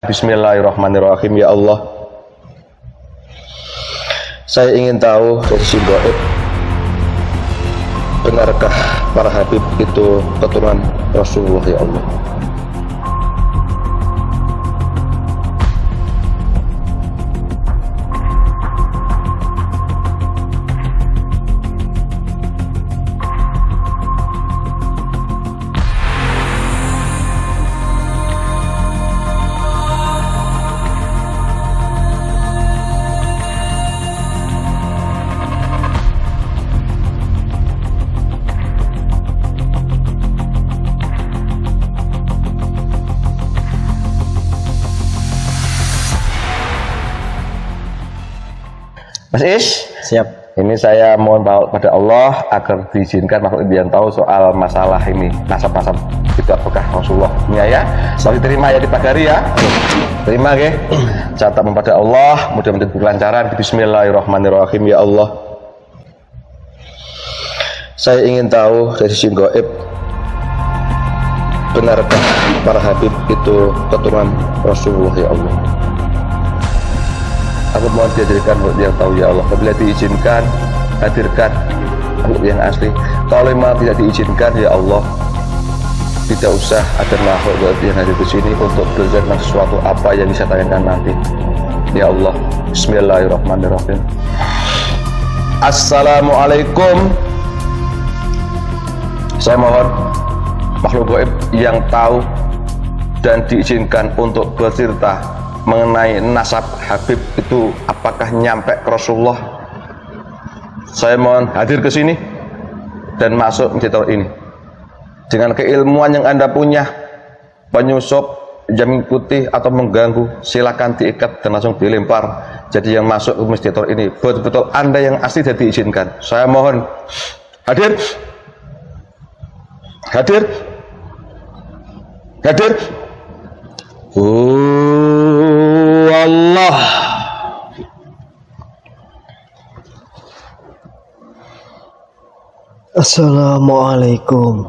Bismillahirrahmanirrahim. Ya Allah, saya ingin tahu posisi gaib, benarkah para Habib itu keturunan Rasulullah? Ya Allah, Mas Is, Siap. ini saya mohon pada Allah agar diizinkan makhluk yang tahu soal masalah ini, nasab-nasab itu apakah Rasulullah ya. Sorry, terima ya, dipagari ya. Terima ya. Catat pada Allah, mudah-mudahan kelancaran. Bismillahirrahmanirrahim. Ya Allah, saya ingin tahu dari sisi gaib, benarkah para Habib itu keturunan Rasulullah? Ya Allah, aku mohon dihadirkan yang tahu. Ya Allah, apabila diizinkan, hadirkan yang asli. Kalau memang tidak diizinkan, ya Allah, tidak usah ada makhluk yang hadir di sini untuk belajar tentang sesuatu apa yang bisa tanyakan nanti. Ya Allah, Bismillahirrahmanirrahim. Assalamualaikum. Saya mohon makhluk gaib yang tahu dan diizinkan untuk bercerita mengenai nasab Habib itu apakah nyampe ke Rasulullah. Saya mohon hadir ke sini dan masuk menceritakan ini dengan keilmuan yang Anda punya. Penyusup yang mengikuti atau mengganggu silakan diikat dan langsung dilempar. Jadi yang masuk ke menceritakan ini betul-betul Anda yang asli dan diizinkan. Saya mohon hadir, hadir, hadir. Allah. Assalamualaikum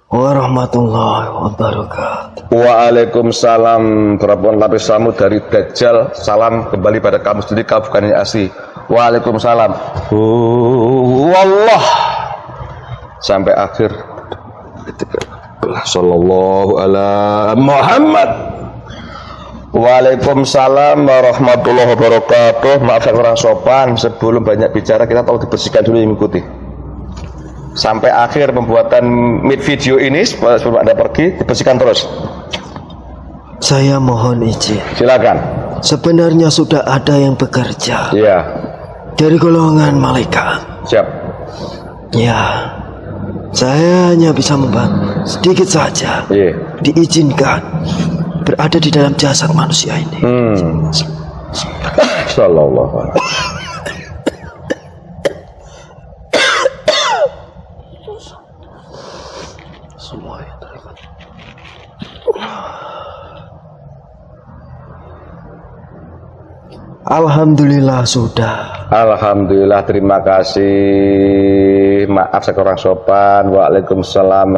warahmatullahi wabarakatuh. Waalaikumsalam. Berapapun lapis samu dari Dajjal, salam kembali pada kamu sendiri, kamu bukan yang asli. Waalaikumsalam. Wallah. Sampai akhir. Sallallahu ala Muhammad. Waalaikumsalam warahmatullahi wabarakatuh. Maaf saya kurang sopan, sebelum banyak bicara kita tahu dibersihkan dulu yang mengikuti. Sampai akhir pembuatan mid video ini sebelum Anda pergi dibersihkan terus. Saya mohon izin. Silakan. Sebenarnya sudah ada yang bekerja. Iya. Dari golongan malaikat. Siap. Ya. Saya hanya bisa membantu sedikit saja. Iya. Diizinkan berada di dalam jasad manusia ini. Sallallahu alaihi. Semuanya terlibat. Alhamdulillah sudah. Alhamdulillah, terima kasih. Maaf saya kurang sopan. Waalaikumsalam.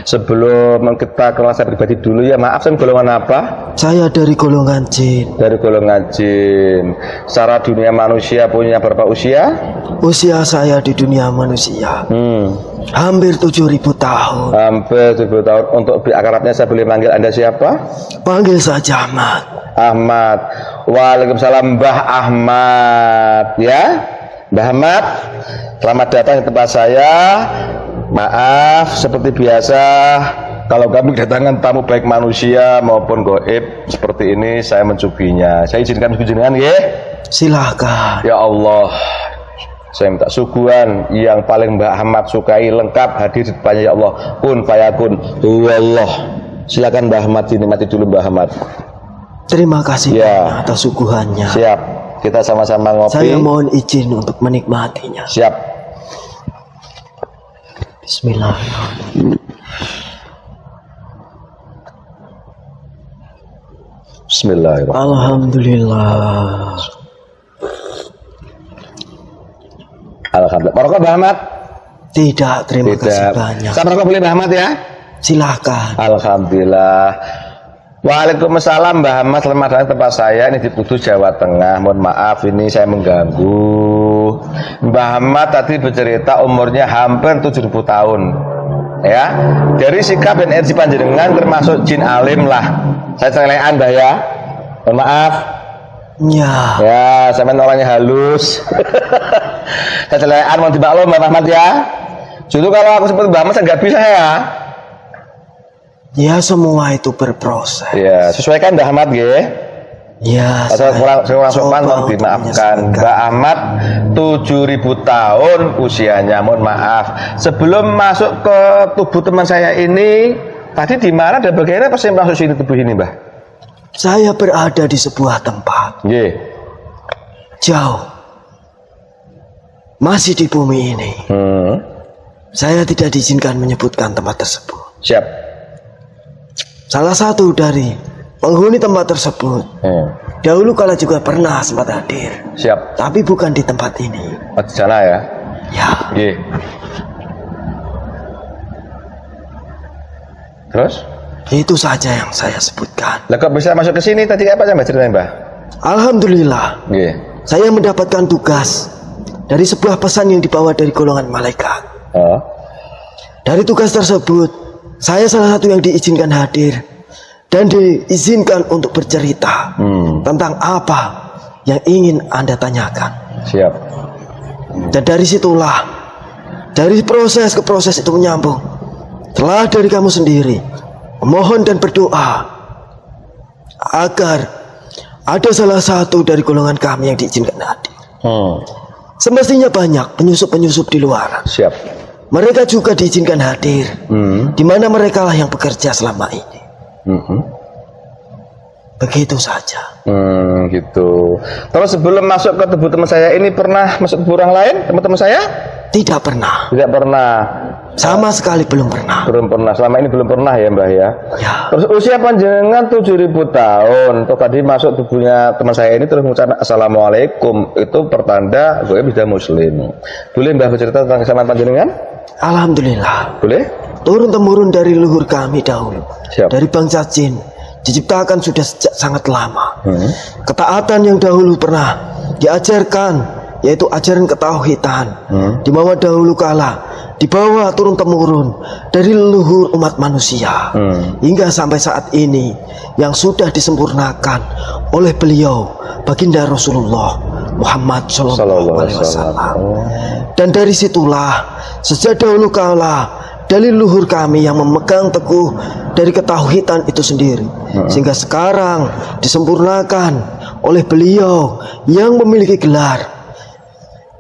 Sebelum kita kenal saya pribadi dulu ya. Maaf, saya golongan apa? Saya dari golongan jin. Dari golongan jin. Secara dunia manusia punya berapa usia? Usia saya di dunia manusia hampir 7.000 tahun. Hampir 7 tahun. Untuk akrabnya saya boleh manggil Anda siapa? Panggil saja Ahmad. Ahmad. Waalaikumsalam, Mbah Ahmad. Ya, Mbah Ahmad, selamat datang di tempat saya. Maaf, seperti biasa, kalau kami kedatangan tamu baik manusia maupun gaib seperti ini, saya mencubinya. Saya izinkan kunjungan, ya? Silahkan. Ya Allah, saya minta suguhan yang paling Mbah Ahmad sukai lengkap hadir di depannya. Ya Allah, kun fayakun. Allah, silakan Mbah Ahmad, ini mati dulu Mbah Ahmad. Terima kasih Ya. atas suguhannya. Siap, kita sama-sama ngopi. Saya mohon izin untuk menikmatinya. Siap. Bismillahirrahmanirrahim. Bismillahirrahmanirrahim. Alhamdulillah. Alhamdulillah. Merokok Mbah Ahmad? Tidak, terima kasih banyak. Saya merokok boleh Mbah Ahmad ya? Silahkan. Alhamdulillah. Waalaikumsalam Mbah Ahmad, selamat datang tempat saya ini di Kudus, Jawa Tengah. Mohon maaf ini saya mengganggu. Mbah Ahmad tadi bercerita umurnya hampir 70 tahun. Ya, dari sikap dan energi panjenengan termasuk jin alim lah. Saya celekan Mbah ya. Mohon maaf. Ya. Ya, saya orangnya halus. Saya celekan, mohon dimaklum Mbah Ahmad ya. Justru kalau aku seperti Mbah Ahmad saya nggak bisa ya. Ya, semua itu berproses. Ya, sesuaikan Mbah Ahmad ya. Ya, Asal kurang sopan coba mohon untuk dimaafkan. menyesuaikan. Mbak Ahmad 7000 tahun usianya, mohon maaf. Sebelum masuk ke tubuh teman saya ini, tadi di mana dan bagaimana pas saya masuk sini tubuh ini, Mbah? Saya berada di sebuah tempat Nggih. jauh, masih di bumi ini. Saya tidak diizinkan menyebutkan tempat tersebut. Siap. Salah satu dari penghuni tempat tersebut dahulu kala juga pernah sempat hadir, Siap. tapi bukan di tempat ini. Oh, di sana ya. Ya, Nggih. Terus? itu saja yang saya sebutkan. Lah kok bisa masuk ke sini tadi apa Mbah ceritain, Mbah? Alhamdulillah, Nggih. saya mendapatkan tugas dari sebuah pesan yang dibawa dari golongan malaikat. Oh. Dari tugas tersebut, saya salah satu yang diizinkan hadir dan diizinkan untuk bercerita tentang apa yang ingin Anda tanyakan. Siap. Dan dari situlah, dari proses ke proses itu menyambung. Telah dari kamu sendiri memohon dan berdoa agar ada salah satu dari golongan kami yang diizinkan hadir. Semestinya banyak penyusup-penyusup di luar. Siap. Mereka juga diizinkan hadir, di mana mereka lah yang bekerja selama ini. Begitu saja. Gitu. Terus sebelum masuk ke tubuh teman saya ini pernah masuk tubuh orang lain, teman-teman saya? Tidak pernah. Tidak pernah. Sama sekali belum pernah. Belum pernah. Selama ini belum pernah ya, Mbah ya. Ya. Terus usia panjenengan 7000 tahun. Terus tadi masuk tubuhnya teman saya ini terus mengucapkan assalamualaikum. Itu pertanda gue bisa muslim. Boleh Mbah bercerita tentang kesamaan panjenengan? Alhamdulillah. Boleh? Turun temurun dari leluhur kami dahulu. Siap. Dari bangsa jin. Diciptakan sudah sejak sangat lama. Ketaatan yang dahulu pernah diajarkan, yaitu ajaran ketauhidan, di bawah dahulu kala, dibawa turun temurun dari leluhur umat manusia, hingga sampai saat ini yang sudah disempurnakan oleh beliau baginda Rasulullah Muhammad Sallallahu Alaihi Wasallam. Dan dari situlah sejak dahulu kala dari leluhur kami yang memegang teguh dari ketauhidan itu sendiri, sehingga sekarang disempurnakan oleh beliau yang memiliki gelar,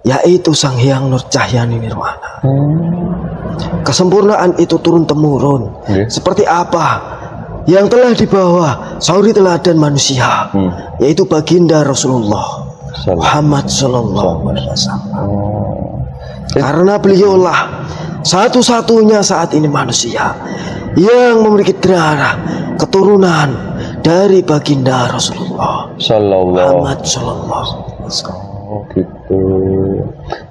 yaitu Sang Hyang Nur Cahyani Nirwana. Kesempurnaan itu turun temurun. Seperti apa yang telah dibawa sauri teladan manusia, yaitu baginda Rasulullah Muhammad Sallallahu Alaihi Wasallam. Karena beliaulah satu-satunya saat ini manusia yang memiliki darah keturunan dari baginda Rasulullah Muhammad Sallallahu Alaihi Wasallam. Oh gitu.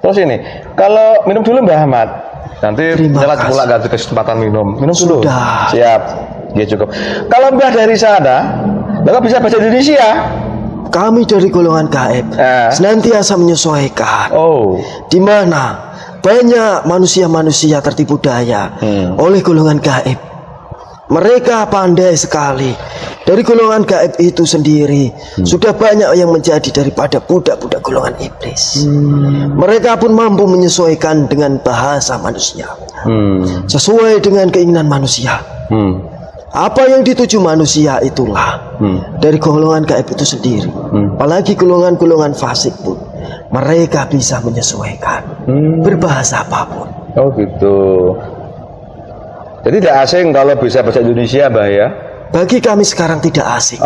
Terus ini, kalau minum dulu Mbah Ahmad. Nanti jelas pula ganti kesempatan minum. Minum dulu. Sudah. Siap. Ya cukup. Kalau Mbah dari sana, Bapak bisa bahasa Indonesia? Kami dari golongan gaib senantiasa menyesuaikan. Di mana banyak manusia-manusia tertipu daya oleh golongan gaib. Mereka pandai sekali. Dari golongan gaib itu sendiri sudah banyak yang menjadi daripada budak-budak golongan iblis. Mereka pun mampu menyesuaikan dengan bahasa manusia, sesuai dengan keinginan manusia. Apa yang dituju manusia itulah dari golongan gaib itu sendiri. Apalagi golongan-golongan fasik pun mereka bisa menyesuaikan berbahasa apapun. Oh gitu. Jadi tidak asing kalau bisa bahasa Indonesia, Mbah ya? Bagi kami sekarang tidak asing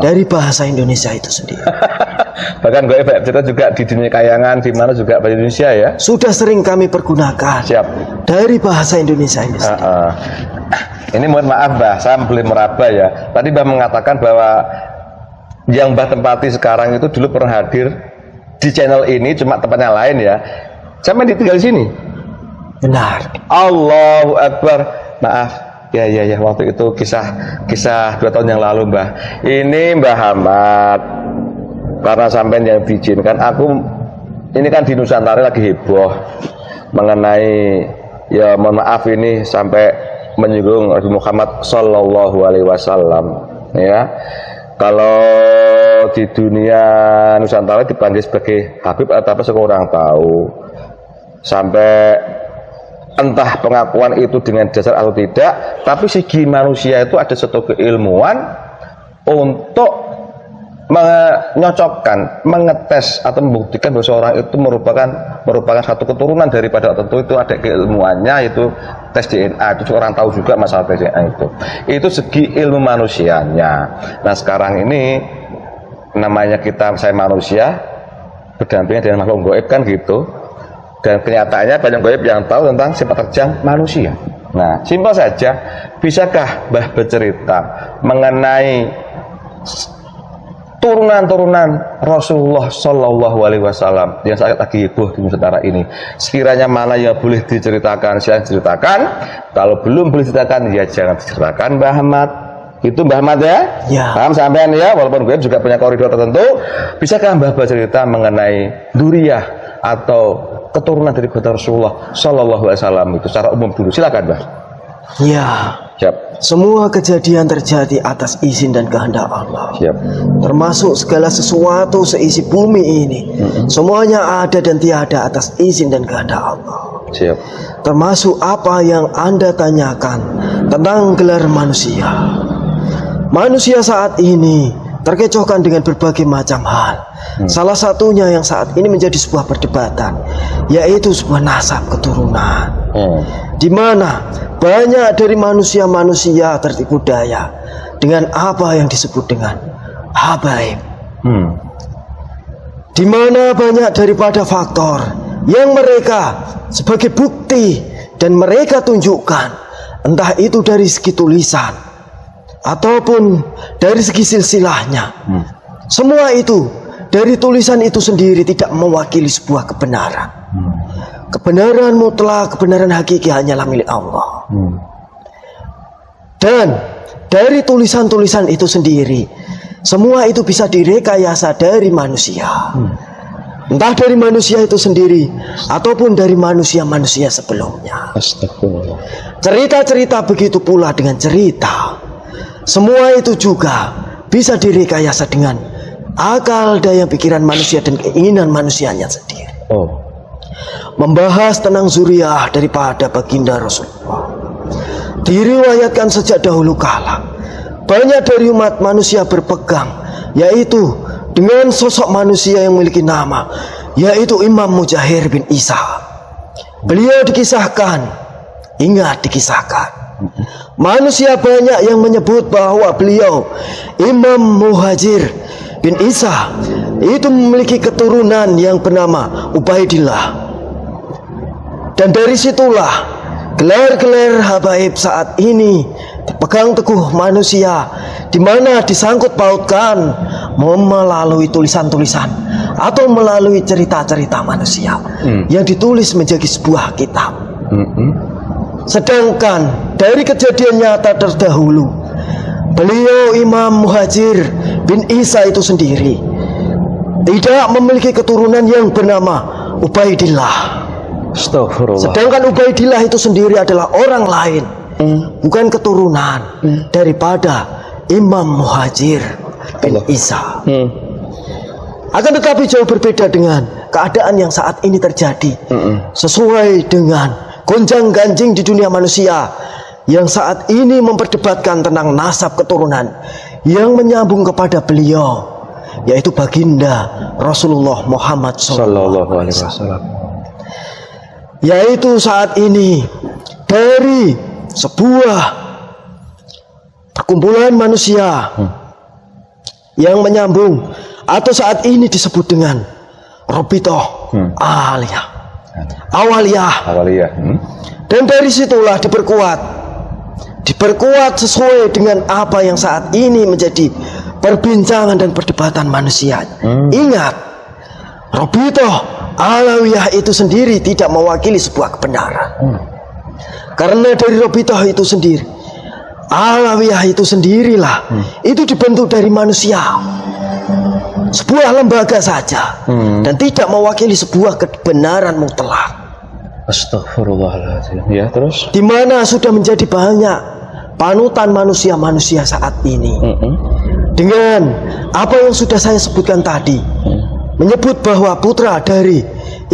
dari bahasa Indonesia itu sendiri. Bahkan gue cerita juga di dunia kayangan, di mana juga bahasa Indonesia ya? Sudah sering kami pergunakan. Siap. Dari bahasa Indonesia ini sendiri. Ini mohon maaf Mbah, saya boleh meraba ya. Tadi Mbah mengatakan bahwa yang Mbah tempati sekarang itu dulu pernah hadir di channel ini, cuma tempatnya lain ya. Saya main ditinggal di sini. Benar. Allahu Akbar. Maaf, Ya, waktu itu kisah 2 tahun yang lalu, Mbah. Ini Mbah Ahmad, karena sampean yang diizinkan, aku ini kan di Nusantara lagi heboh mengenai, ya mohon maaf ini sampai menyinggung Nabi Muhammad Sallallahu Alaihi Wasallam, ya. Kalau di dunia Nusantara dipanggil sebagai Habib atau apa sekurang tahu, sampai entah pengakuan itu dengan dasar atau tidak, tapi segi manusia itu ada satu keilmuan untuk menyocokkan, mengetes atau membuktikan bahwa seorang itu merupakan satu keturunan daripada tertentu. Itu ada keilmuannya, itu tes DNA. Itu orang tahu juga masalah tes DNA itu segi ilmu manusianya. Nah sekarang ini namanya saya manusia berdampingan dengan makhluk gaib kan gitu. Dan kenyataannya banyak gaib yang tahu tentang sifat terjang manusia. Nah, simpel saja, bisakah Mbah bercerita mengenai turunan-turunan Rasulullah Shallallahu Alaihi Wasallam yang saat lagi heboh di Nusantara ini? Sekiranya mana yang boleh diceritakan, silahkan ceritakan. Kalau belum boleh diceritakan, ya jangan diceritakan, Mbah Ahmad. Itu Mbah Ahmad ya? Ya. Paham sampean ya? Walaupun gaib juga punya koridor tertentu. Bisakah Mbah bercerita mengenai duriyah atau keturunan dari keluarga Rasulullah Shallallahu Alaihi Wasallam itu secara umum dulu? Silakan, Mbah. Ya. Siap. Semua kejadian terjadi atas izin dan kehendak Allah. Siap. Termasuk segala sesuatu seisi bumi ini. Semuanya ada dan tiada atas izin dan kehendak Allah. Siap. Termasuk apa yang Anda tanyakan tentang gelar manusia. Manusia saat ini terkecohkan dengan berbagai macam hal. Salah satunya yang saat ini menjadi sebuah perdebatan, yaitu sebuah nasab keturunan, di mana banyak dari manusia-manusia tertipu daya dengan apa yang disebut dengan habaib, di mana banyak daripada faktor yang mereka sebagai bukti dan mereka tunjukkan, entah itu dari segi tulisan ataupun dari segi silsilahnya. Semua itu dari tulisan itu sendiri tidak mewakili sebuah kebenaran. Kebenaran mutlak, kebenaran hakiki hanyalah milik Allah. Dan dari tulisan-tulisan itu sendiri, semua itu bisa direkayasa dari manusia. Entah dari manusia itu sendiri ataupun dari manusia-manusia sebelumnya. Astagfirullah. Cerita-cerita begitu pula dengan cerita. Semua itu juga bisa direkayasa dengan akal, daya pikiran manusia dan keinginan manusianya sendiri. Membahas tentang zuriyah daripada baginda Rasulullah, diriwayatkan sejak dahulu kala. Banyak dari umat manusia berpegang, yaitu dengan sosok manusia yang memiliki nama, yaitu Imam Mujahir bin Isa. Beliau dikisahkan, ingat dikisahkan, manusia banyak yang menyebut bahwa beliau Imam Muhajir bin Isa itu memiliki keturunan yang bernama Ubaidillah. Dan dari situlah gelar-gelar habaib saat ini dipegang teguh manusia, di mana disangkut pautkan melalui tulisan-tulisan atau melalui cerita-cerita manusia yang ditulis menjadi sebuah kitab. Sedangkan dari kejadian nyata terdahulu, beliau Imam Muhajir bin Isa itu sendiri tidak memiliki keturunan yang bernama Ubaidillah. Astagfirullah. Sedangkan Ubaidillah itu sendiri adalah orang lain, bukan keturunan daripada Imam Muhajir bin Isa. Akan tetapi jauh berbeda dengan keadaan yang saat ini terjadi, sesuai dengan gonjang-ganjing di dunia manusia yang saat ini memperdebatkan tentang nasab keturunan yang menyambung kepada beliau, yaitu baginda Rasulullah Muhammad Sallallahu Alaihi Wasallam. Yaitu saat ini dari sebuah perkumpulan manusia yang menyambung atau saat ini disebut dengan Robitoh Aliyah, Awaliyah. Dan dari situlah diperkuat sesuai dengan apa yang saat ini menjadi perbincangan dan perdebatan manusia. Ingat, Robitoh Alawiyah itu sendiri tidak mewakili sebuah kebenaran. Karena dari Robitoh itu sendiri Alawiyah itu sendirilah itu dibentuk dari manusia, sebuah lembaga saja, dan tidak mewakili sebuah kebenaran mutlak. Astagfirullahaladzim. Ya, terus? Di mana sudah menjadi banyak panutan manusia-manusia saat ini. Dengan apa yang sudah saya sebutkan tadi, menyebut bahwa putra dari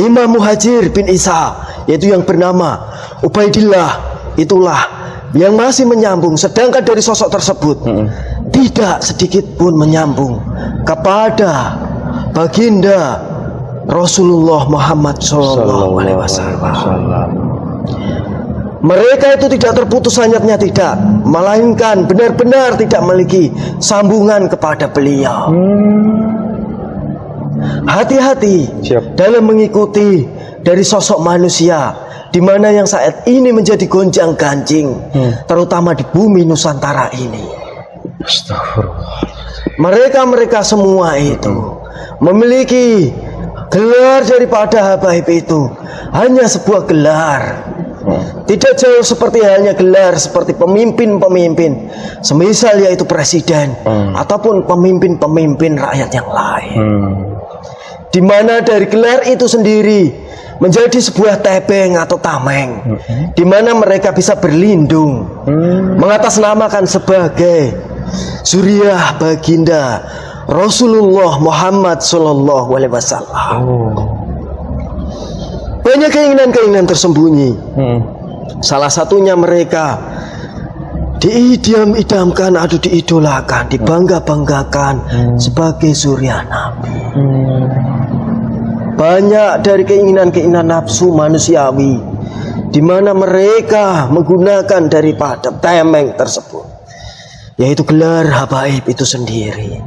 Imam Muhajir bin Isa, yaitu yang bernama Ubaidillah, itulah yang masih menyambung. Sedangkan dari sosok tersebut tidak sedikit pun menyambung kepada baginda Rasulullah Muhammad Sallallahu Alaihi Wasallam. Mereka itu tidak terputus hanyutnya, tidak, melainkan benar-benar tidak memiliki sambungan kepada beliau. Hati-hati dalam mengikuti dari sosok manusia, di mana yang saat ini menjadi gonjang-ganjing, terutama di bumi Nusantara ini. Astagfirullah. Mereka semua itu memiliki gelar daripada habaib itu hanya sebuah gelar, tidak jauh seperti halnya gelar seperti pemimpin-pemimpin, semisal yaitu presiden ataupun pemimpin-pemimpin rakyat yang lain, di mana dari gelar itu sendiri menjadi sebuah tebeng atau tameng, di mana mereka bisa berlindung mengatasnamakan sebagai zuriyah baginda Rasulullah Muhammad Sallallahu Alaihi Wasallam. Banyak keinginan-keinginan tersembunyi. Salah satunya mereka diidam-idamkan, diidolakan, dibangga-banggakan sebagai zuriat Nabi. Banyak dari keinginan-keinginan nafsu manusiawi, di mana mereka menggunakan daripada temeng tersebut, yaitu gelar habaib itu sendiri,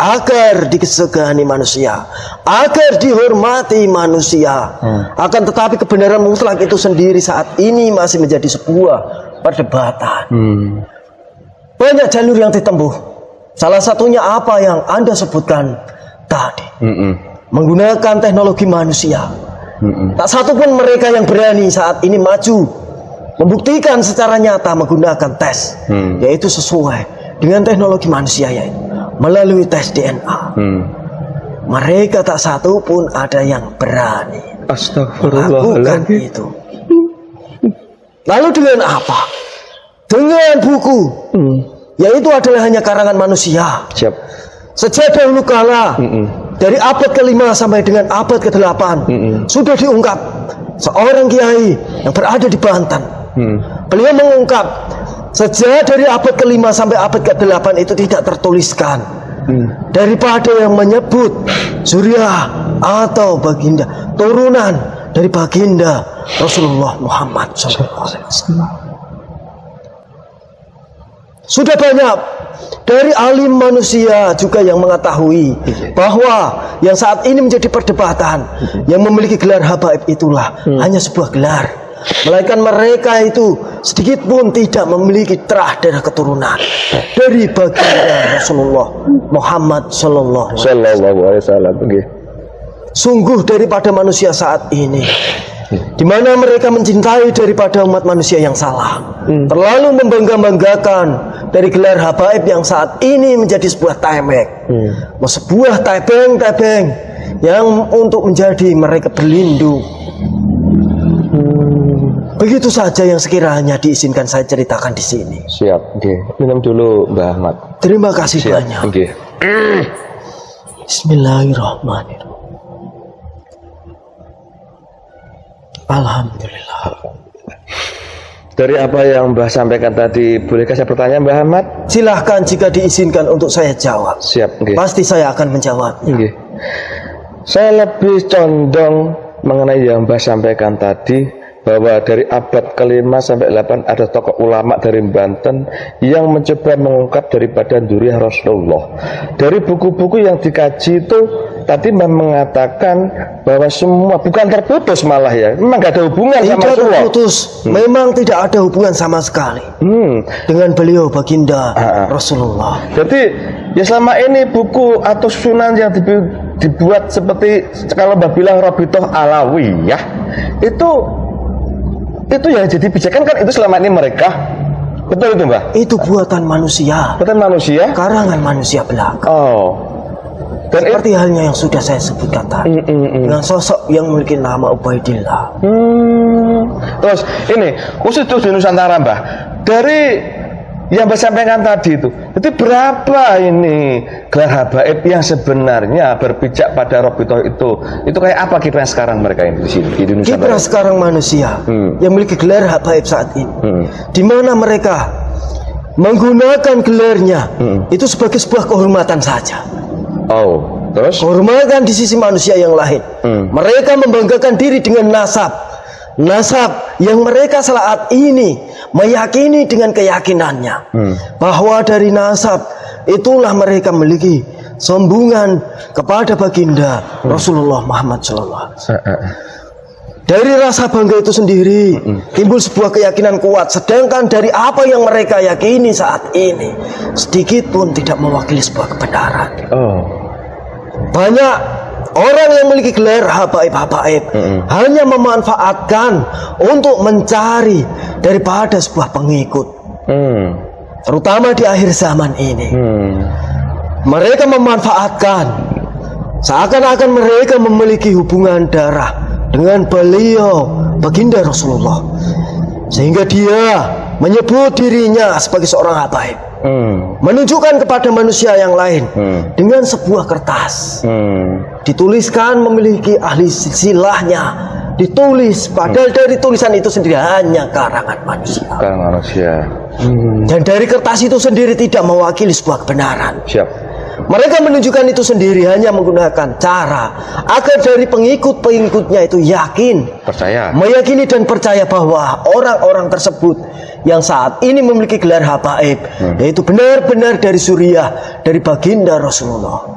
agar disegani manusia, agar dihormati manusia. Akan tetapi kebenaran mutlak itu sendiri saat ini masih menjadi sebuah perdebatan. Banyak jalur yang ditempuh. Salah satunya apa yang Anda sebutkan tadi, menggunakan teknologi manusia. Tak satu pun mereka yang berani saat ini maju membuktikan secara nyata menggunakan tes, yaitu sesuai dengan teknologi manusia, yaitu melalui tes DNA. Mereka tak satu pun ada yang berani melakukan itu. Lalu dengan apa? Dengan buku, yaitu adalah hanya karangan manusia. Sejak dahulu kala, dari abad ke-5 sampai dengan abad ke-8, sudah diungkap seorang kiai yang berada di Banten. Beliau mengungkap sejak dari abad ke-5 sampai abad ke-8 itu tidak tertuliskan daripada yang menyebut zuriat atau baginda, turunan dari baginda Rasulullah Muhammad SAW. Sudah banyak dari alim manusia juga yang mengetahui bahwa yang saat ini menjadi perdebatan, yang memiliki gelar habaib itulah hanya sebuah gelar, melainkan mereka itu sedikit pun tidak memiliki terah darah keturunan dari baginda Rasulullah Muhammad Sallallahu Alaihi Wasallam. Sungguh daripada manusia saat ini, di mana mereka mencintai daripada umat manusia yang salah, terlalu membangga-banggakan dari gelar habaib yang saat ini menjadi sebuah temek, sebuah tebeng-tebeng yang untuk menjadi mereka berlindung. Begitu saja yang sekiranya diizinkan saya ceritakan di sini. Siap, minum dulu Mbah Ahmad. Terima kasih banyak. Bismillahirrahmanirrahim. Alhamdulillah. Dari apa yang Mbah sampaikan tadi, bolehkah saya bertanya Mbah Ahmad? Silahkan jika diizinkan untuk saya jawab. Siap. Pasti saya akan menjawabnya. Saya lebih condong mengenai yang Mbah sampaikan tadi, bahwa dari abad ke-5 sampai 8 ada tokoh ulama dari Banten yang mencoba mengungkap daripada zuriat Rasulullah. Dari buku-buku yang dikaji itu tadi mengatakan bahwa semua bukan terputus, malah ya memang gak ada hubungan sama Rasulullah. Terputus, memang tidak ada hubungan sama sekali dengan beliau baginda Rasulullah. Jadi ya selama ini buku atau sunan yang dibuat seperti kalau Mbah bilang Rabithah Alawiyah itu yang jadi pijakan kan itu selama ini mereka Betul itu, Mbah. Itu buatan manusia. Buatan manusia. Karangan manusia belaka. Oh. Dan Seperti halnya yang sudah saya sebutkan tadi. Dengan sosok yang memiliki nama Ubaidillah. Terus ini khusus di Nusantara, Mbah. Dari yang Mbah sampaikan tadi itu berapa ini gelar habaib yang sebenarnya berpijak pada Robitoh itu kayak apa kiprah sekarang mereka ini di sini di Indonesia? Kiprah sekarang manusia yang memiliki gelar habaib saat ini, di mana mereka menggunakan gelarnya itu sebagai sebuah kehormatan saja. Oh, terus? Kehormatan di sisi manusia yang lain. Mereka membanggakan diri dengan nasab yang mereka saat ini meyakini dengan keyakinannya bahwa dari nasab itulah mereka memiliki sombongan kepada baginda Rasulullah Muhammad SAW. Dari rasa bangga itu sendiri timbul sebuah keyakinan kuat, sedangkan dari apa yang mereka yakini saat ini sedikit pun tidak mewakili sebuah kebenaran. Banyak orang yang memiliki gelar habaib hanya memanfaatkan untuk mencari daripada sebuah pengikut, terutama di akhir zaman ini. Mereka memanfaatkan seakan-akan mereka memiliki hubungan darah dengan beliau baginda Rasulullah, sehingga dia menyebut dirinya sebagai seorang habaib, menunjukkan kepada manusia yang lain dengan sebuah kertas, dituliskan memiliki ahli silsilahnya, ditulis padahal dari tulisan itu sendiri hanya karangan manusia. Dan dari kertas itu sendiri tidak mewakili sebuah kebenaran. Mereka menunjukkan itu sendiri hanya menggunakan cara agar dari pengikut-pengikutnya itu meyakini dan percaya bahwa orang-orang tersebut yang saat ini memiliki gelar habaib yaitu benar-benar dari suriah, dari baginda Rasulullah.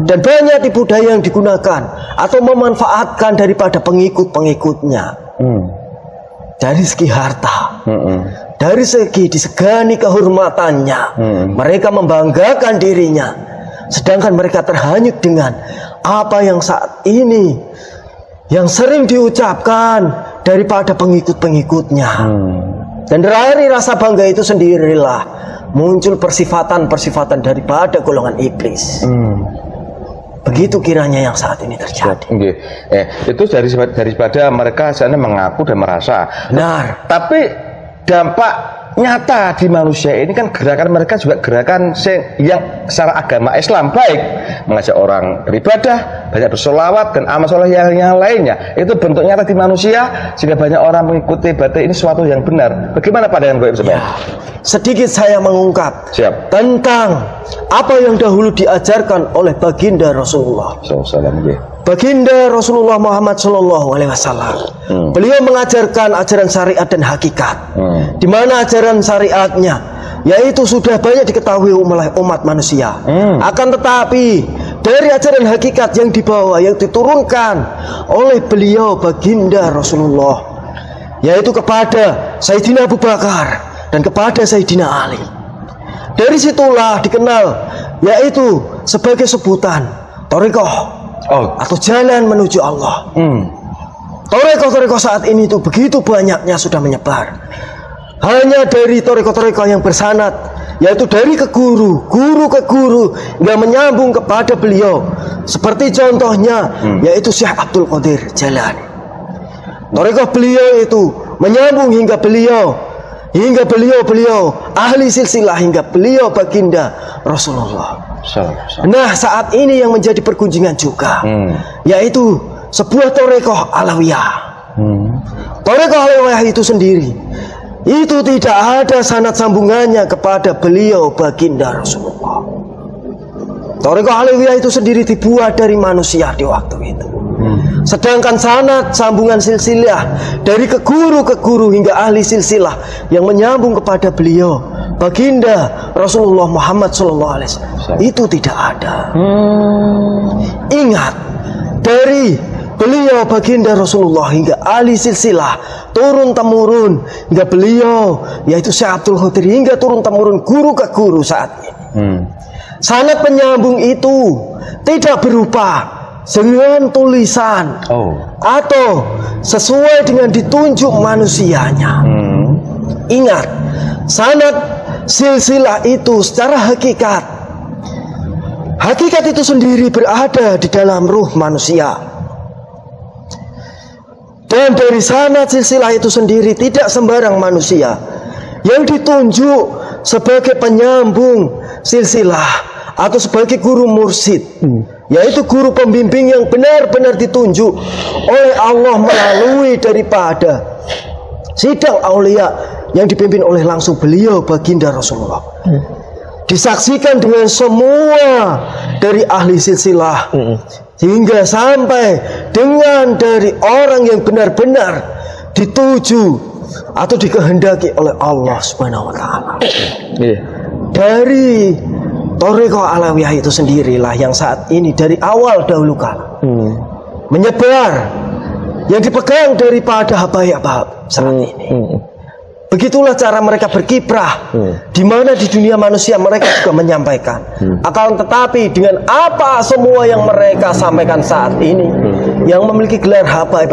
Dan banyak tipu daya yang digunakan atau memanfaatkan daripada pengikut-pengikutnya. Dari segi harta, dari segi disegani kehormatannya, mereka membanggakan dirinya, sedangkan mereka terhanyut dengan apa yang saat ini yang sering diucapkan daripada pengikut-pengikutnya. Dan dari rasa bangga itu sendirilah muncul persifatan-persifatan daripada golongan iblis. Begitu kiranya yang saat ini terjadi. Itu daripada mereka sana mengaku dan merasa benar. Tapi dampak nyata di manusia ini kan gerakan mereka juga gerakan yang secara agama Islam baik, mengajak orang beribadah, banyak bersolawat dan amal soleh yang lainnya. Itu bentuk nyata di manusia sehingga banyak orang mengikuti. Berarti ini suatu yang benar. Bagaimana pandangan Bapak sebenarnya? Sedikit saya mengungkap tentang apa yang dahulu diajarkan oleh baginda Rasulullah. Baginda Rasulullah Muhammad SAW, beliau mengajarkan ajaran syariat dan hakikat, di mana ajaran syariatnya yaitu sudah banyak diketahui oleh umat manusia. Akan tetapi dari ajaran hakikat yang dibawa, yang diturunkan oleh beliau baginda Rasulullah, yaitu kepada Sayyidina Abu Bakar dan kepada Sayyidina Ali. Dari situlah dikenal yaitu sebagai sebutan thariqah atau jalan menuju Allah. Thariqah saat ini itu begitu banyaknya sudah menyebar. Hanya dari thariqah yang bersanad, yaitu dari ke guru ke guru yang menyambung kepada beliau. Seperti contohnya yaitu Syekh Abdul Qadir Jailani. Thariqah beliau itu menyambung hingga beliau ahli silsilah, hingga beliau baginda Rasulullah. Nah, saat ini yang menjadi pergunjingan juga yaitu sebuah thariqah alawiyah. Thariqah alawiyah itu sendiri itu tidak ada sanad sambungannya kepada beliau baginda Rasulullah. Thariqah alawiyah itu sendiri dibuat dari manusia di waktu itu. Sedangkan sanad sambungan silsilah dari ke guru hingga ahli silsilah yang menyambung kepada beliau baginda Rasulullah Muhammad SAW itu tidak ada. Ingat, dari beliau baginda Rasulullah hingga ahli silsilah turun temurun hingga beliau yaitu Syekh Abdul Qadir hingga turun temurun guru ke guru saat ini. Sanad penyambung itu tidak berupa dengan tulisan atau sesuai dengan ditunjuk manusianya. Ingat, sanad silsilah itu secara hakikat itu sendiri berada di dalam ruh manusia. Dan dari sanad silsilah itu sendiri tidak sembarang manusia yang ditunjuk sebagai penyambung silsilah atau sebagai guru mursyid, yaitu guru pembimbing yang benar-benar ditunjuk oleh Allah melalui daripada sidang aulia yang dipimpin oleh langsung beliau baginda Rasulullah. Disaksikan dengan semua dari ahli silsilah hingga sampai dengan dari orang yang benar-benar dituju atau dikehendaki oleh Allah Subhanahu wa taala. Dari Thariqah Alawiyah itu sendirilah yang saat ini dari awal dahulu kala menyebar, yang dipegang daripada habaib saat ini. Begitulah cara mereka berkiprah, di mana di dunia manusia mereka juga menyampaikan. Akan tetapi dengan apa semua yang mereka sampaikan saat ini, yang memiliki gelar habaib,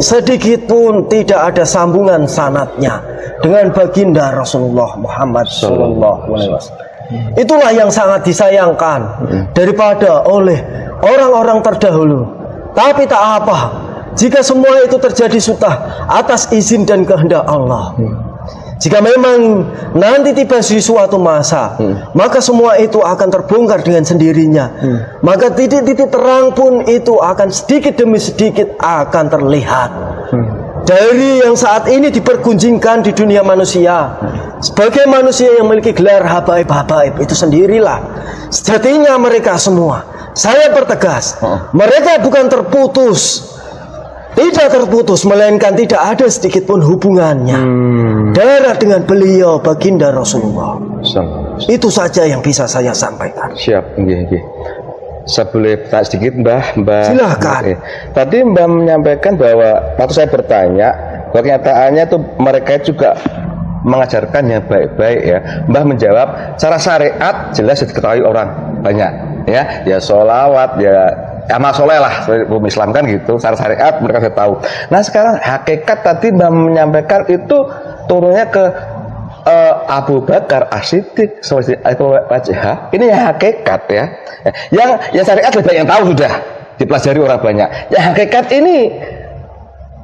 sedikit pun tidak ada sambungan sanadnya dengan baginda Rasulullah Muhammad Sallallahu Alaihi Wasallam. Itulah yang sangat disayangkan daripada oleh orang-orang terdahulu. Tapi tak apa, jika semua itu terjadi sudah atas izin dan kehendak Allah. Jika memang nanti tiba di suatu masa, maka semua itu akan terbongkar dengan sendirinya. Maka titik-titik terang pun itu akan sedikit demi sedikit akan terlihat. Dari yang saat ini dipergunjingkan di dunia manusia, sebagai manusia yang memiliki gelar habaib itu sendirilah sejatinya mereka semua. Saya pertegas, mereka bukan terputus, tidak terputus, melainkan tidak ada sedikit pun hubungannya darah dengan beliau baginda Rasulullah. Itu saja yang bisa saya sampaikan. Siap, nggih. Saya boleh tanya sedikit, Mbah? Silakan. Tadi Mbah menyampaikan bahwa waktu saya bertanya, bahwa kenyataannya tuh mereka juga mengajarkan yang baik-baik ya. Mbah menjawab, secara syariat jelas diketahui orang banyak, ya sholawat, ya amal soleh lah, hukum Islam kan gitu. Secara syariat mereka sudah tahu. Nah sekarang hakikat tadi Mbah menyampaikan itu turunnya ke Abu Bakar As-Siddiq wajah. Ini yang hakikat ya. Yang syariat lebih banyak yang tahu sudah dipelajari orang banyak. Yang hakikat ini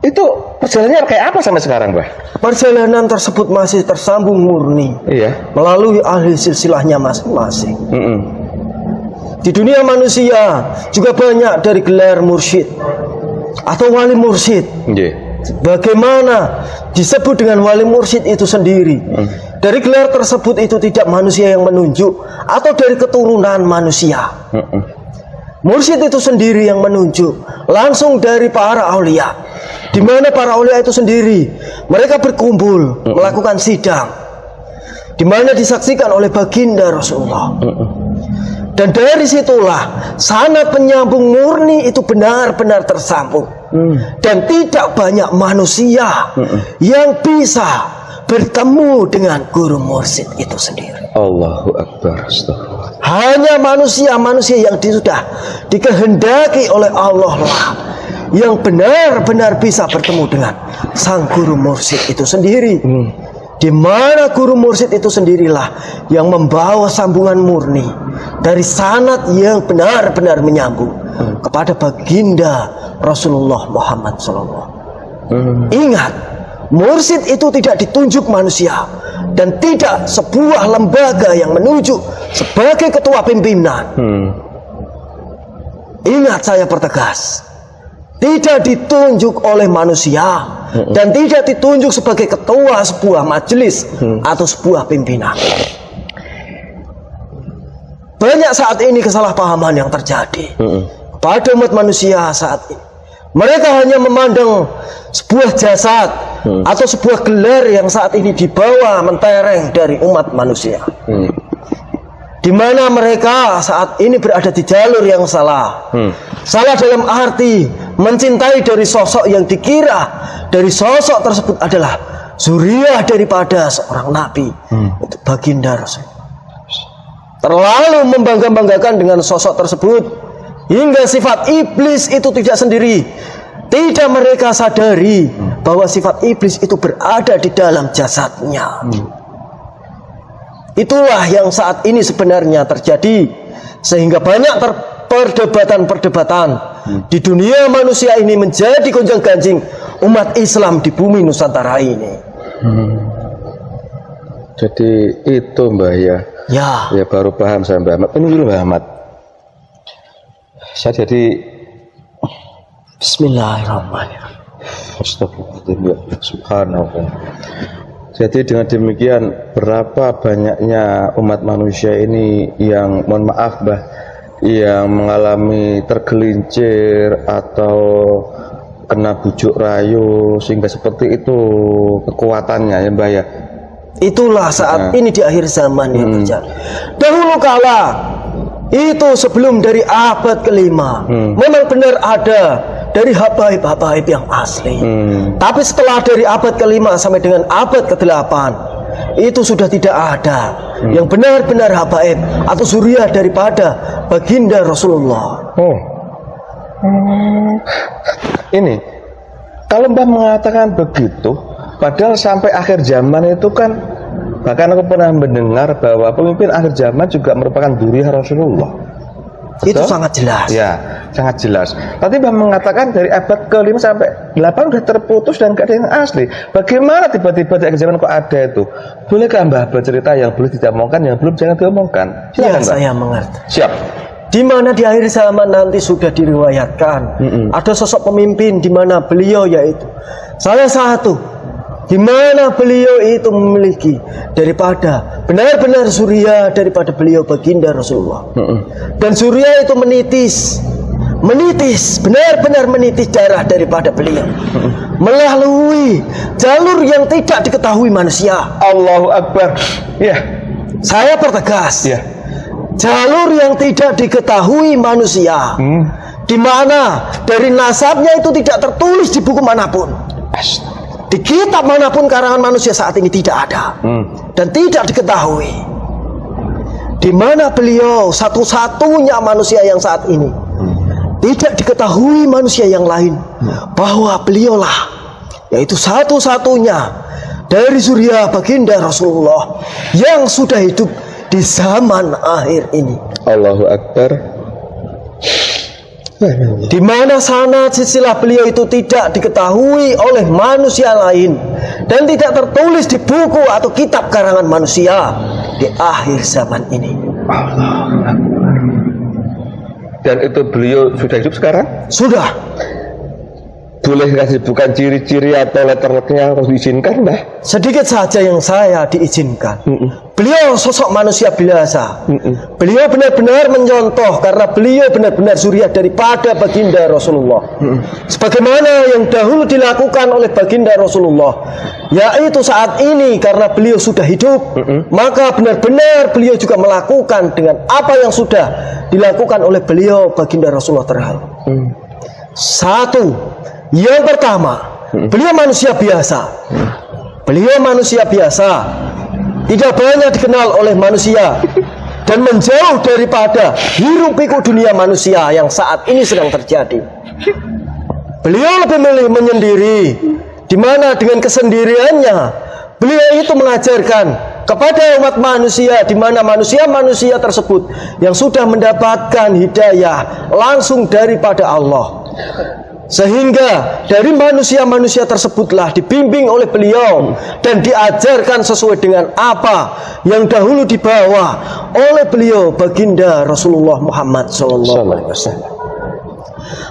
itu perjalanannya kayak apa sampai sekarang, Mbah? Perjalanan tersebut masih tersambung murni, melalui ahli silsilahnya masing-masing. Di dunia manusia juga banyak dari gelar mursyid atau wali mursyid. Bagaimana disebut dengan wali mursyid itu sendiri? Dari gelar tersebut itu tidak manusia yang menunjuk atau dari keturunan manusia. Mursyid itu sendiri yang menunjuk langsung dari para aulia, di mana para aulia itu sendiri mereka berkumpul melakukan sidang, di mana disaksikan oleh baginda Rasulullah. Dan dari situlah sanad penyambung murni itu benar-benar tersambung. Dan tidak banyak manusia yang bisa bertemu dengan guru mursyid itu sendiri. Allahu Akbar. Hanya manusia-manusia yang sudah dikehendaki oleh Allah lah yang benar-benar bisa bertemu dengan sang guru mursyid itu sendiri. Di mana guru mursyid itu sendirilah yang membawa sambungan murni dari sanad yang benar-benar menyambung kepada baginda Rasulullah Muhammad SAW. Ingat, mursyid itu tidak ditunjuk manusia dan tidak sebuah lembaga yang menunjuk sebagai ketua pimpinan. Ingat, saya pertegas, tidak ditunjuk oleh manusia dan tidak ditunjuk sebagai ketua sebuah majelis atau sebuah pimpinan. Banyak saat ini kesalahpahaman yang terjadi pada umat manusia saat ini. Mereka hanya memandang sebuah jasad atau sebuah gelar yang saat ini dibawa mentereng dari umat manusia, di mana mereka saat ini berada di jalur yang salah. Salah dalam arti mencintai dari sosok yang dikira dari sosok tersebut adalah zuriat daripada seorang nabi, itu baginda Rasul. Terlalu membangga-banggakan dengan sosok tersebut hingga sifat iblis itu tidak sendiri. Tidak mereka sadari bahwa sifat iblis itu berada di dalam jasadnya. Itulah yang saat ini sebenarnya terjadi, sehingga banyak perdebatan-perdebatan di dunia manusia ini menjadi gonjang-ganjing umat Islam di bumi Nusantara ini. Jadi itu Mbah ya. Ya baru paham saya Mbah Ahmad. Ini dulu Mbah Ahmad. Saya jadi Bismillahirrahmanirrahim. Astagfirullah. Subhanallah. Jadi dengan demikian berapa banyaknya umat manusia ini yang mohon maaf Mbah, yang mengalami tergelincir atau kena bujuk rayu sehingga seperti itu kekuatannya ya Mbah ya. Itulah saat ini di akhir zaman yang terjadi. Dahulu kala itu sebelum dari abad kelima memang benar ada dari habaib-habaib yang asli. Tapi setelah dari abad kelima sampai dengan abad ke-8 itu sudah tidak ada yang benar-benar habaib atau zuriat daripada baginda Rasulullah. Ini kalau Mbah mengatakan begitu, padahal sampai akhir zaman itu kan, bahkan aku pernah mendengar bahwa pemimpin akhir zaman juga merupakan zuriat Rasulullah. Betul? Itu sangat jelas. Ya, sangat jelas. Tapi Mbah mengatakan dari abad ke-5 sampai 8 sudah terputus dan gak ada yang asli. Bagaimana tiba-tiba di akhir zaman kok ada itu? Bolehkah Mbah bercerita yang boleh diomongkan, yang belum jangan diomongkan? Silakan, Ya, Mbah. saya mengerti. Siap. Di mana di akhir zaman nanti sudah diriwayatkan ada sosok pemimpin di mana beliau yaitu salah satu di mana beliau itu memiliki daripada benar-benar surya daripada beliau baginda Rasulullah. Dan surya itu menitis benar-benar menitis darah daripada beliau melalui jalur yang tidak diketahui manusia. Allahu Akbar. Ya. Saya pertegas. Ya. Jalur yang tidak diketahui manusia, di mana dari nasabnya itu tidak tertulis di buku manapun, di kitab manapun karangan manusia saat ini tidak ada, dan tidak diketahui. Di mana beliau satu-satunya manusia yang saat ini tidak diketahui manusia yang lain, bahwa beliaulah yaitu satu-satunya dari surya baginda Rasulullah yang sudah hidup di zaman akhir ini. Allahu Akbar. Di mana sanad silsilah beliau itu tidak diketahui oleh manusia lain dan tidak tertulis di buku atau kitab karangan manusia di akhir zaman ini. Allahu Akbar. Dan itu beliau sudah hidup sekarang? Sudah. Boleh kasih bukan ciri-ciri atau letternya harus diizinkan Mbah? Sedikit saja yang saya diizinkan. Beliau sosok manusia biasa. Beliau benar-benar mencontoh karena beliau benar-benar zuriat daripada baginda Rasulullah. Sebagaimana yang dahulu dilakukan oleh baginda Rasulullah, yaitu saat ini karena beliau sudah hidup, maka benar-benar beliau juga melakukan dengan apa yang sudah dilakukan oleh beliau baginda Rasulullah terhadap. Satu, yang pertama, beliau manusia biasa. Beliau manusia biasa, tidak banyak dikenal oleh manusia dan menjauh daripada hiruk-pikuk dunia manusia yang saat ini sedang terjadi. Beliau lebih memilih menyendiri, di mana dengan kesendiriannya beliau itu mengajarkan kepada umat manusia, di mana manusia-manusia tersebut yang sudah mendapatkan hidayah langsung daripada Allah. Sehingga dari manusia-manusia tersebutlah dibimbing oleh beliau dan diajarkan sesuai dengan apa yang dahulu dibawa oleh beliau baginda Rasulullah Muhammad SAW.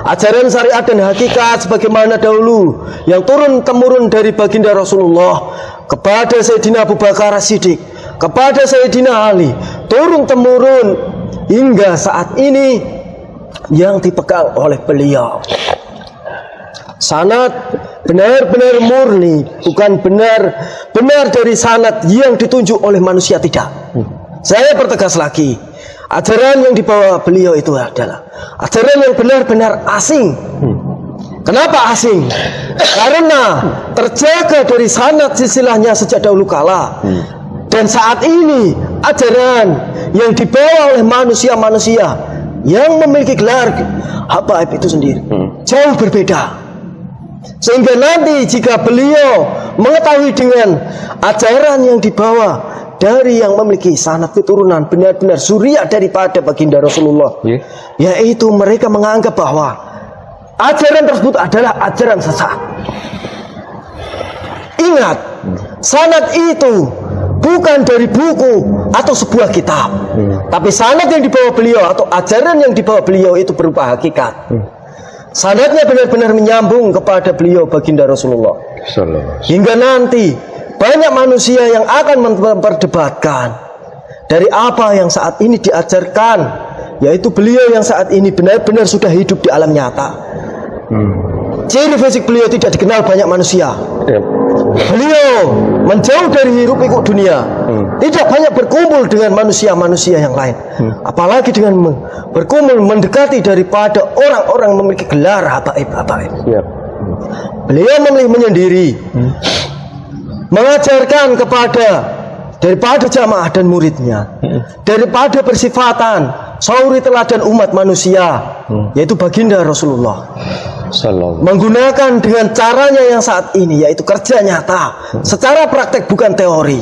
Ajaran syariat dan hakikat sebagaimana dahulu yang turun-temurun dari baginda Rasulullah kepada Sayyidina Abu Bakar As-Siddiq, kepada Sayyidina Ali, turun-temurun hingga saat ini yang dipegang oleh beliau. Sanad benar-benar murni, bukan benar dari sanad yang ditunjuk oleh manusia, tidak. Saya pertegas lagi, ajaran yang dibawa beliau itu adalah ajaran yang benar-benar asing. Kenapa asing? Karena terjaga dari sanad silsilahnya sejak dahulu kala. Dan saat ini ajaran yang dibawa oleh manusia-manusia yang memiliki gelar habaib itu sendiri jauh berbeda. Sehingga nanti jika beliau mengetahui dengan ajaran yang dibawa dari yang memiliki sanad keturunan benar-benar zuriat daripada baginda Rasulullah, yaitu mereka menganggap bahwa ajaran tersebut adalah ajaran sesat. Ingat, sanad itu bukan dari buku atau sebuah kitab, tapi sanad yang dibawa beliau atau ajaran yang dibawa beliau itu berupa hakikat. Sanadnya benar-benar menyambung kepada beliau baginda Rasulullah. Hingga nanti banyak manusia yang akan memperdebatkan dari apa yang saat ini diajarkan, yaitu beliau yang saat ini benar-benar sudah hidup di alam nyata. Ciri fisik beliau tidak dikenal banyak manusia. Beliau menjauh dari hiruk pikuk dunia, tidak banyak berkumpul dengan manusia-manusia yang lain, apalagi dengan berkumpul mendekati daripada orang-orang memiliki gelar habaib-habaib. Beliau memilih menyendiri, mengajarkan daripada jamaah dan muridnya, daripada persifatan sauri teladan umat manusia, yaitu baginda Rasulullah. Menggunakan dengan caranya yang saat ini, yaitu kerja nyata secara praktek, bukan teori.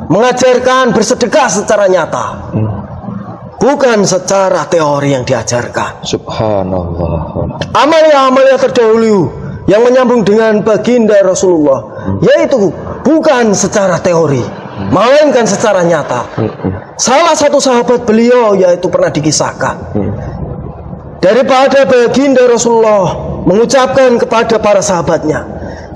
Mengajarkan bersedekah secara nyata, bukan secara teori yang diajarkan. Subhanallah. Amalia-amalia terdahulu yang menyambung dengan baginda Rasulullah, yaitu bukan secara teori, melainkan secara nyata. Salah satu sahabat beliau yaitu pernah dikisahkan, daripada baginda Rasulullah mengucapkan kepada para sahabatnya,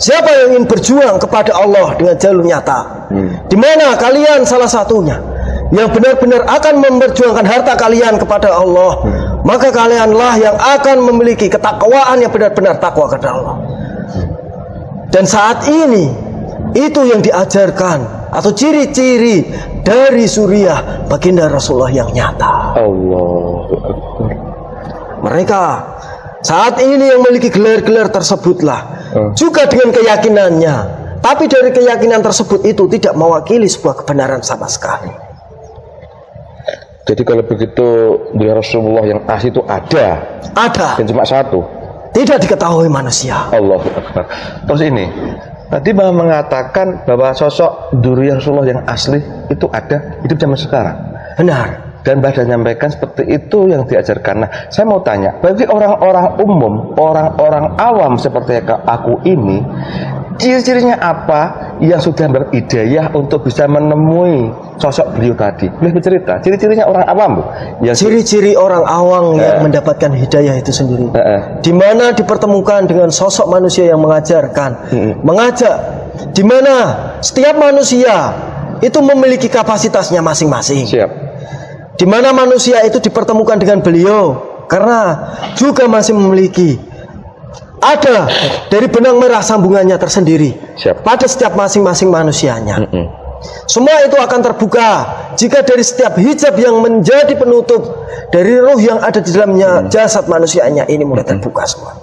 siapa yang ingin berjuang kepada Allah dengan jalur nyata, di mana kalian salah satunya yang benar-benar akan memperjuangkan harta kalian kepada Allah, maka kalianlah yang akan memiliki ketakwaan yang benar-benar takwa kepada Allah. Dan saat ini itu yang diajarkan atau ciri-ciri dari suriah baginda Rasulullah yang nyata. Allahu Akbar. Mereka saat ini yang memiliki gelar-gelar tersebutlah juga dengan keyakinannya, tapi dari keyakinan tersebut itu tidak mewakili sebuah kebenaran sama sekali. Jadi kalau begitu beliau Rasulullah yang asli itu ada dan cuma satu, tidak diketahui manusia. Allahu Akbar. Terus ini tadi mengatakan bahwa sosok dzurriyyah Rasulullah yang asli itu ada, hidup zaman sekarang. Benar. Dan Mbah nyampaikan seperti itu yang diajarkan. Nah, saya mau tanya, bagi orang-orang umum, orang-orang awam seperti aku ini, ciri-cirinya apa yang sudah berhidayah untuk bisa menemui sosok beliau tadi? Boleh bercerita, ciri-cirinya orang awam, Bu? Ciri-ciri orang awam yang mendapatkan hidayah itu sendiri, di mana dipertemukan dengan sosok manusia yang mengajarkan, mengajak, di mana setiap manusia itu memiliki kapasitasnya masing-masing. Siap. Di mana manusia itu dipertemukan dengan beliau karena juga masih memiliki ada dari benang merah sambungannya tersendiri. Siap. Pada setiap masing-masing manusianya. Semua itu akan terbuka jika dari setiap hijab yang menjadi penutup dari ruh yang ada di dalamnya jasad manusianya ini mulai terbuka semua.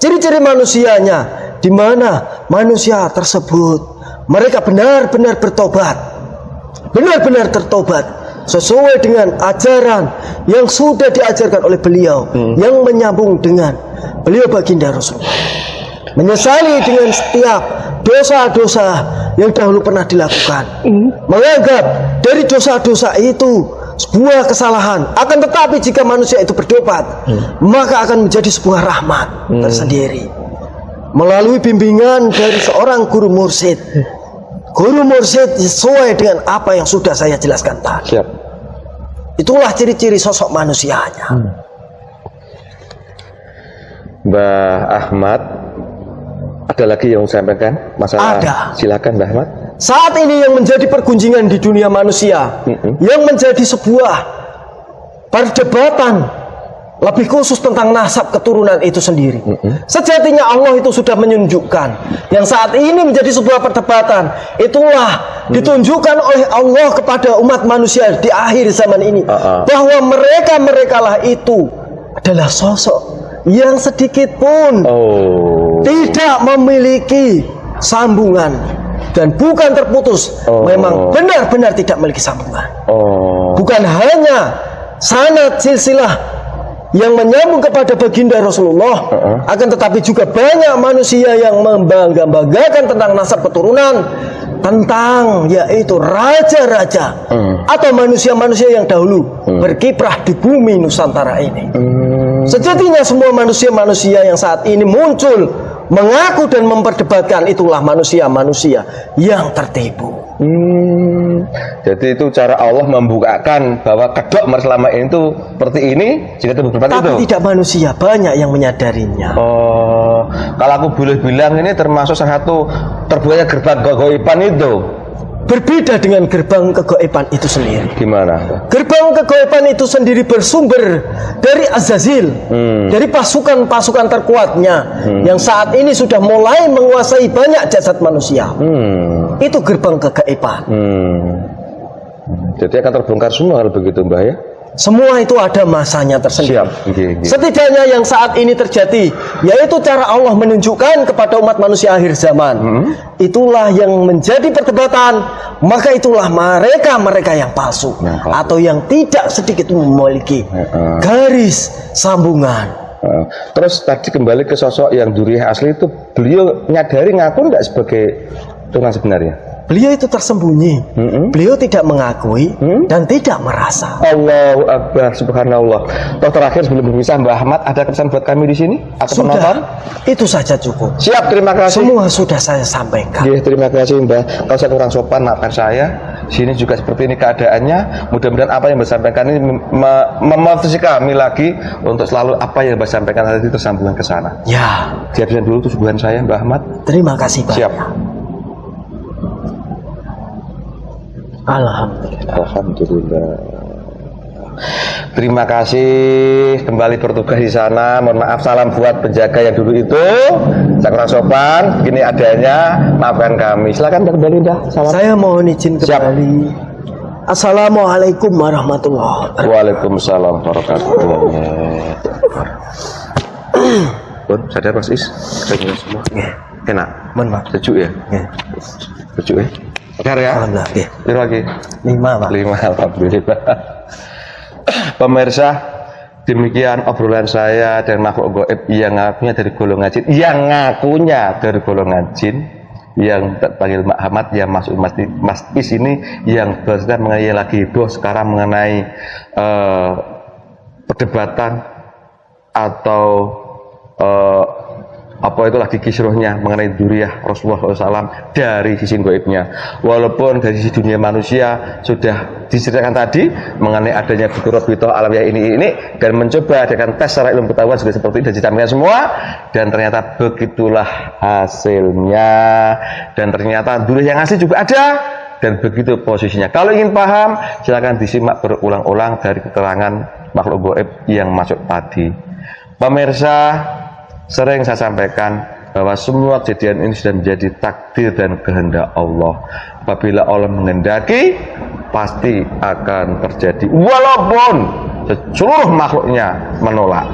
Ciri-ciri manusianya, di mana manusia tersebut mereka benar-benar bertobat, benar-benar tertobat sesuai dengan ajaran yang sudah diajarkan oleh beliau, yang menyambung dengan beliau baginda Rasulullah. Menyesali dengan setiap dosa-dosa yang dahulu pernah dilakukan, menganggap dari dosa-dosa itu sebuah kesalahan. Akan tetapi jika manusia itu bertobat, maka akan menjadi sebuah rahmat tersendiri melalui bimbingan dari seorang guru mursyid. Guru mursyid sesuai dengan apa yang sudah saya jelaskan tadi. Siap. Itulah ciri-ciri sosok manusianya. Mbah Ahmad, ada lagi yang saya sampaikan masalah? Ada. Silakan Mbah Ahmad. Saat ini yang menjadi pergunjingan di dunia manusia, yang menjadi sebuah perdebatan lebih khusus tentang nasab keturunan itu sendiri. Sejatinya Allah itu sudah menunjukkan yang saat ini menjadi sebuah perdebatan. Itulah ditunjukkan oleh Allah kepada umat manusia di akhir zaman ini, bahwa mereka-merekalah itu adalah sosok yang sedikit pun tidak memiliki sambungan dan bukan terputus. Memang benar-benar tidak memiliki sambungan. Bukan hanya sanad silsilah yang menyambung kepada baginda Rasulullah, akan tetapi juga banyak manusia yang membangga-banggakan tentang nasab keturunan, tentang yaitu raja-raja atau manusia-manusia yang dahulu berkiprah di bumi Nusantara ini. Sejatinya semua manusia-manusia yang saat ini muncul mengaku dan memperdebatkan itulah manusia-manusia yang tertipu. Jadi itu cara Allah membukakan bahwa kedok selama ini itu seperti ini jika itu berdebat itu. Tapi tidak manusia, banyak yang menyadarinya. Oh, kalau aku boleh bilang ini termasuk salah satu terbuatnya gerbang kegoiban itu. Berbeda dengan gerbang kegoiban itu sendiri. Gimana? Gerbang kegoiban itu sendiri bersumber dari Azazil, dari pasukan-pasukan terkuatnya yang saat ini sudah mulai menguasai banyak jasad manusia. Itu gerbang kegoiban. Jadi akan terbongkar semua kalau begitu, Mbah ya? Semua itu ada masanya tersendiri. Siap. Setidaknya yang saat ini terjadi, yaitu cara Allah menunjukkan kepada umat manusia akhir zaman. Itulah yang menjadi perdebatan. Maka itulah mereka yang palsu, atau yang tidak sedikit memiliki garis sambungan. Terus tadi kembali ke sosok yang Duriah asli itu, beliau nyadari ngaku nggak sebagai Tuhan sebenarnya? Beliau itu tersembunyi. Beliau tidak mengakui dan tidak merasa. Allahu Akbar, subhanallah. Toh terakhir sebelum berpisah, Mbah Ahmad ada pesan buat kami di sini atau penonton? Itu saja cukup. Siap, terima kasih. Semua sudah saya sampaikan. Ya, terima kasih Mbah. Kalau saya kurang sopan, maafkan saya. Sini juga seperti ini keadaannya. Mudah-mudahan apa yang disampaikan ini memotivasi kami lagi untuk selalu apa yang disampaikan tadi tersambungan ke sana. Ya. Siap dulu tuh subuhan saya, Mbah Ahmad. Terima kasih banyak. Siap. Alhamdulillah. Terima kasih kembali bertugas di sana. Mohon maaf, salam buat penjaga yang dulu itu. Saya kurang sopan, begini adanya, maafkan kami. Silakan kembali dah. Salam. Saya mohon izin kembali. Assalamualaikum warahmatullahi wabarakatuh. Waalaikumsalam warahmatullahi wabarakatuh. Bon, sadar Mas Is, kayaknya semua. Enak. Mohon maaf. Sejuk ya? Sejuk ya? Sadar ya? Alhamdulillah. Biar lagi. 5, Pak. 5, alhamdulillah. Pemirsa, demikian obrolan saya dan makhluk gaib yang ngakunya dari golongan jin, yang terpanggil Mak Ahmad, yang masuk Mas Is ini yang bercerita mengenai lagi heboh sekarang mengenai perdebatan atau apa itu lagi kisruhnya mengenai Duriah Rasulullah SAW dari sisi gaibnya. Walaupun dari sisi dunia manusia sudah diceritakan tadi mengenai adanya bukti-bukti alam yang ini dan mencoba dengan tes secara ilmu pengetahuan juga seperti ini dan dicampurkan semua, dan ternyata begitulah hasilnya. Dan ternyata Duriah yang asli juga ada dan begitu posisinya. Kalau ingin paham silakan disimak berulang-ulang dari keterangan makhluk gaib yang masuk tadi. Pemirsa, sering saya sampaikan bahwa semua kejadian ini sudah menjadi takdir dan kehendak Allah. Apabila Allah menghendaki, pasti akan terjadi walaupun seluruh makhluknya menolak.